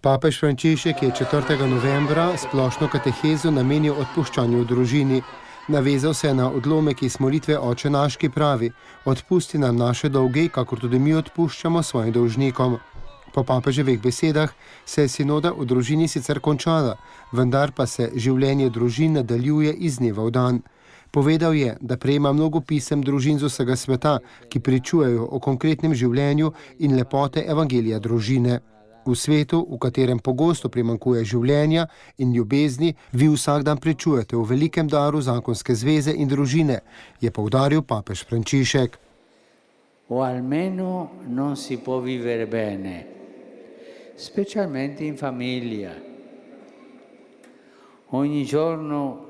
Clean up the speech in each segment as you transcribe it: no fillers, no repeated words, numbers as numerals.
Papež Frančišek je 4. novembra splošno katehezo namenil odpuščanju v družini. Navezal se je na odlomek iz molitve Oče naš, ki pravi: "Odpusti nam naše dolge, kakor tudi mi odpuščamo svojim dolžnikom." Po papeževih besedah se je sinoda v družini sicer končala, vendar pa se življenje družin nadaljuje iz dneva v dan. Povedal je, da prejema mnogo pisem družin z vsega sveta, ki pričujejo o konkretnem življenju in lepote evangelija družine. V svetu, v katerem pogosto primanjkuje življenja in ljubezni, vi vsak dan pričujete v velikem daru zakonske zveze in družine, je poudaril papež Frančišek. O almeno non si può vivere bene, specialmente in famiglia. Ogni giorno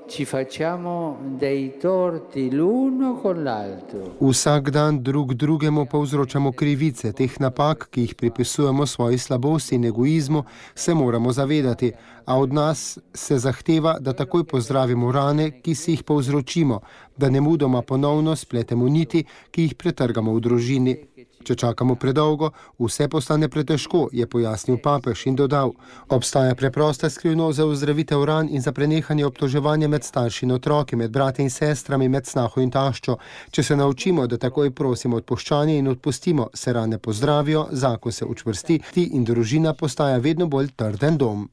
ci facciamo dei torti l'uno con l'altro. Vsak dan drug drugemu povzročamo krivice, teh napak, ki jih pripisujemo svoji slabosti in egoizmu, se moramo zavedati, a od nas se zahteva, da takoj pozdravimo rane, ki si jih povzročimo, da nemudoma ponovno spletemo niti, ki jih pretrgamo v družini. Če čakamo predolgo, vse postane pretežko, je pojasnil papež in dodal: "Obstaja preprosta skrivnost za ozdravitev ran in za prenehanje obtoževanja med starši in otroki, med brati in sestrami, med snaho in taščo. Če se naučimo, da takoj prosimo odpuščanje in odpustimo, se rane pozdravijo, zakon se učvrsti in družina postaja vedno bolj trden dom."